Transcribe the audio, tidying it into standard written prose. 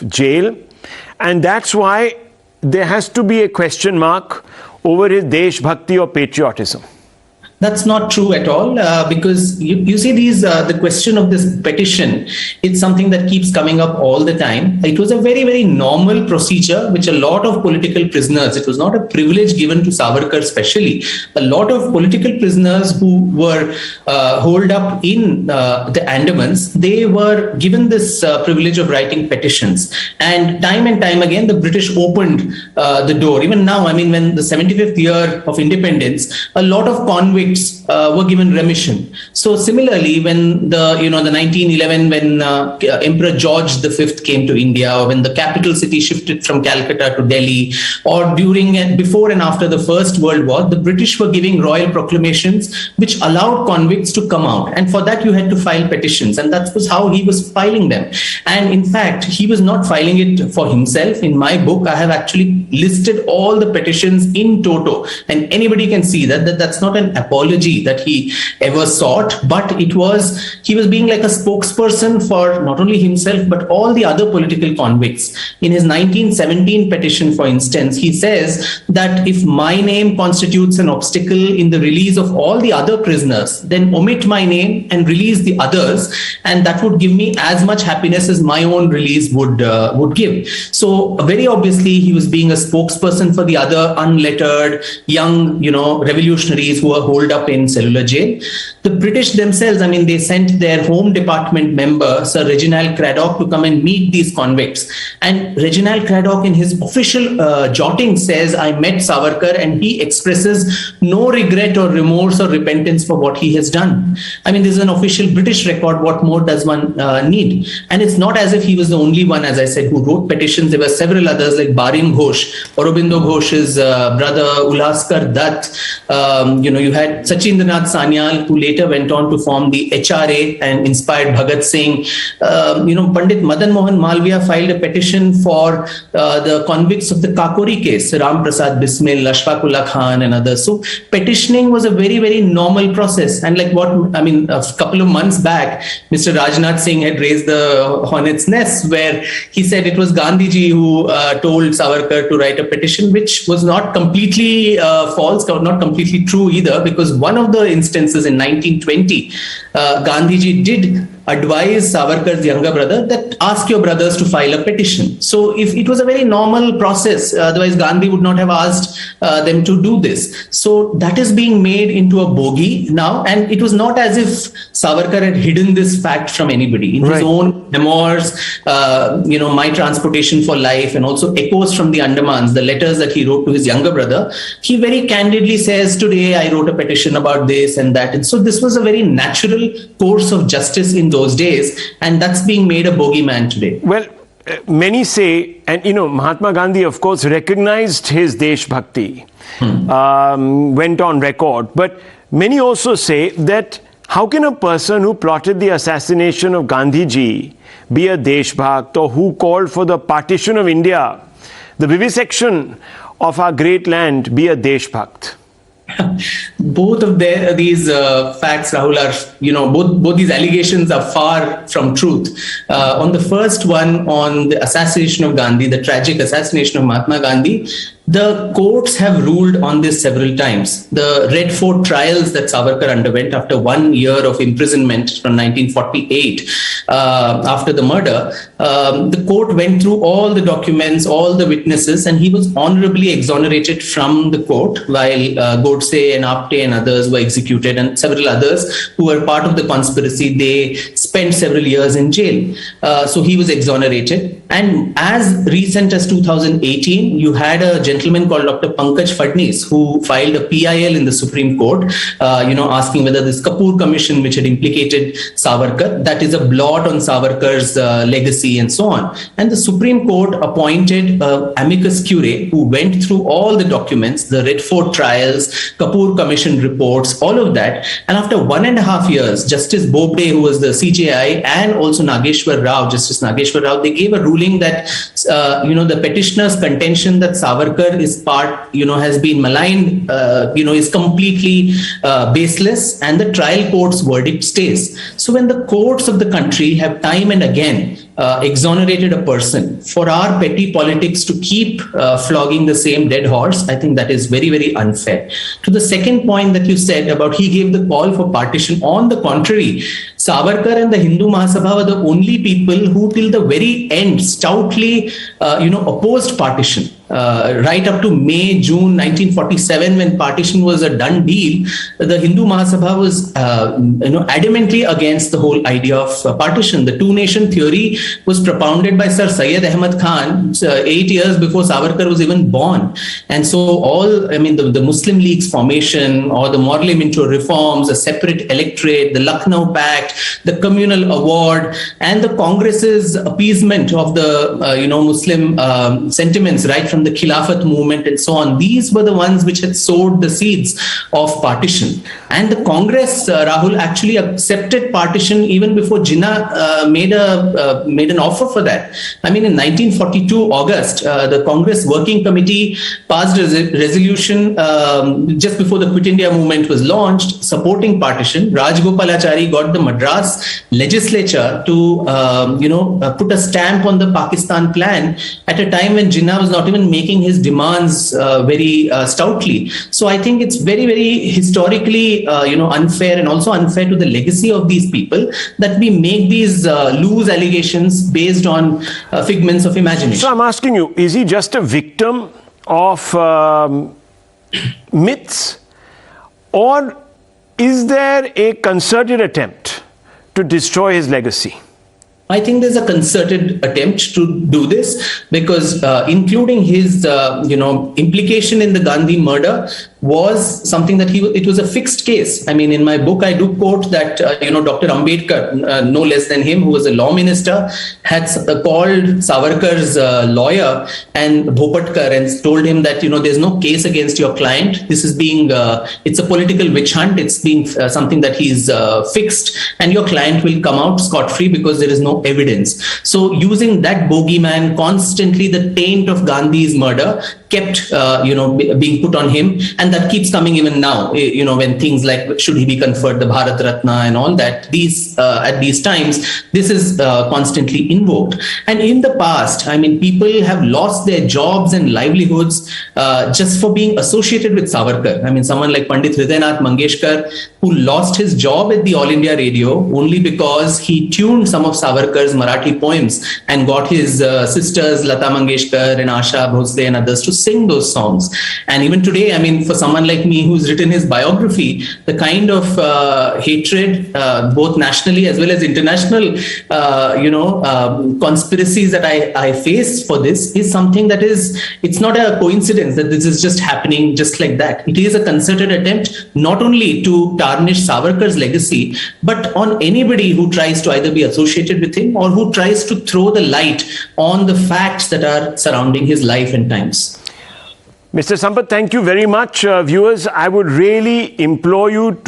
jail, and that's why there has to be a question mark over his Desh Bhakti or patriotism. That's not true at all, because you see the question of this petition, it's something that keeps coming up all the time. It was a very, very normal procedure, which a lot of political prisoners, it was not a privilege given to Savarkar especially. A lot of political prisoners who were holed up in the Andamans, they were given this privilege of writing petitions. And time again, the British opened the door. Even now, I mean, when the 75th year of independence, a lot of convicts were given remission. So similarly, when the 1911, when Emperor George V came to India, or when the capital city shifted from Calcutta to Delhi, or during and before and after the First World War, the British were giving royal proclamations which allowed convicts to come out. And for that, you had to file petitions. And that was how he was filing them. And in fact, he was not filing it for himself. In my book, I have actually listed all the petitions in toto. And anybody can see that that's not an apology that he ever sought, but he was being like a spokesperson for not only himself, but all the other political convicts. In his 1917 petition, for instance, he says that if my name constitutes an obstacle in the release of all the other prisoners, then omit my name and release the others, and that would give me as much happiness as my own release would give. So very obviously, he was being a spokesperson for the other unlettered young, revolutionaries who were holed up in cellular jail. The British themselves, I mean, they sent their Home Department member, Sir Reginald Cradock, to come and meet these convicts. And Reginald Cradock, in his official jotting, says, I met Savarkar, and he expresses no regret or remorse or repentance for what he has done. I mean, this is an official British record. What more does one need? And it's not as if he was the only one, as I said, who wrote petitions. There were several others like Barin Ghosh, Aurobindo Ghosh's brother, Ulhaskar Dutt. You had Sachindranath Sanyal, who later went on to form the HRA and inspired Bhagat Singh. Pandit Madan Mohan Malviya filed a petition for the convicts of the Kakori case, Ram Prasad Bismil, Ashfaqullah Khan and others. So petitioning was a very, very normal process. And a couple of months back, Mr. Rajnath Singh had raised the hornet's nest, where he said it was Gandhiji who told Savarkar to write a petition, which was not completely false, not completely true either, because one of the instances in 1920, Gandhiji did advise Savarkar's younger brother that ask your brothers to file a petition. So if it was a very normal process, otherwise Gandhi would not have asked them to do this. So that is being made into a bogey now. And it was not as if Savarkar had hidden this fact from anybody. In his own memoirs, My Transportation for Life, and also Echoes from the Andamans, the letters that he wrote to his younger brother, he very candidly says, today I wrote a petition about this and that. And so this was a very natural course of justice in those days, and that's being made a bogeyman today. Well, many say, and Mahatma Gandhi, of course, recognized his Desh Bhakti, went on record, but many also say that how can a person who plotted the assassination of Gandhiji be a Deshbhakt, or who called for the partition of India, the vivisection of our great land, be a Deshbhakt? Both of these facts, Rahul, are, both these allegations are far from truth. On the first one, on the assassination of Gandhi, the tragic assassination of Mahatma Gandhi, the courts have ruled on this several times. The Red Fort trials that Savarkar underwent after 1 year of imprisonment from 1948, after the murder, the court went through all the documents, all the witnesses, and he was honorably exonerated from the court, while Godse and Apte and others were executed, and several others who were part of the conspiracy, they spent several years in jail. So he was exonerated. And as recent as 2018, you had a gentleman called Dr. Pankaj Fadnis, who filed a PIL in the Supreme Court, asking whether this Kapoor Commission, which had implicated Savarkar, that is a blot on Savarkar's legacy and so on. And the Supreme Court appointed amicus curiae who went through all the documents, the Red Fort trials, Kapoor Commission reports, all of that. And after 1.5 years, Justice Bobde, who was the CJI, and also Nageshwar Rao, Justice Nageshwar Rao, they gave a ruling that, the petitioner's contention that Savarkar is has been maligned, is completely baseless, and the trial court's verdict stays. So when the courts of the country have time and again exonerated a person. For our petty politics to keep flogging the same dead horse, I think that is very, very unfair. To the second point that you said about he gave the call for partition, on the contrary, Savarkar and the Hindu Mahasabha were the only people who till the very end stoutly opposed partition. Right up to May, June 1947, when partition was a done deal, the Hindu Mahasabha was adamantly against the whole idea of partition. The two-nation theory was propounded by Sir Syed Ahmad Khan 8 years before Savarkar was even born. And so the Muslim League's formation, or the Morley Minto reforms, a separate electorate, the Lucknow Pact, the communal award, and the Congress's appeasement of the Muslim sentiments right from the Khilafat movement and so on. These were the ones which had sowed the seeds of partition. And the Congress, Rahul, actually accepted partition even before Jinnah made an offer for that. I mean, in 1942 August, the Congress Working Committee passed a resolution just before the Quit India movement was launched, supporting partition. Rajgopalachari got the Madras legislature to put a stamp on the Pakistan plan at a time when Jinnah was not even making his demands very stoutly. So I think it's very, very historically unfair, and also unfair to the legacy of these people, that we make these loose allegations based on figments of imagination. So I'm asking you, is he just a victim of myths, or is there a concerted attempt to destroy his legacy? I think there's a concerted attempt to do this, because including his, implication in the Gandhi murder was something that it was a fixed case. I mean, in my book, I do quote that, Dr. Ambedkar, no less than him, who was a law minister, had called Savarkar's lawyer and Bhopatkar and told him that, there's no case against your client. This is being, it's a political witch hunt. It's being something that he's fixed, and your client will come out scot-free because there is no evidence. So using that bogeyman constantly, the taint of Gandhi's murder kept being put on him, and that keeps coming even now, when things like should he be conferred the Bharat Ratna and all that, at these times this is constantly invoked. And in the past, I mean, people have lost their jobs and livelihoods just for being associated with Savarkar. I mean, someone like Pandit Hridaynath Mangeshkar, who lost his job at the All India Radio only because he tuned some of Savarkar's Marathi poems and got his sisters Lata Mangeshkar and Asha Bhosle and others to sing those songs. And even today, I mean, for someone like me who's written his biography, the kind of hatred, both nationally as well as international, conspiracies that I face for this is something that it's not a coincidence that this is just happening just like that. It is a concerted attempt not only to tarnish Savarkar's legacy, but on anybody who tries to either be associated with him or who tries to throw the light on the facts that are surrounding his life and times. Mr. Sampath, thank you very much. Viewers, I would really implore you to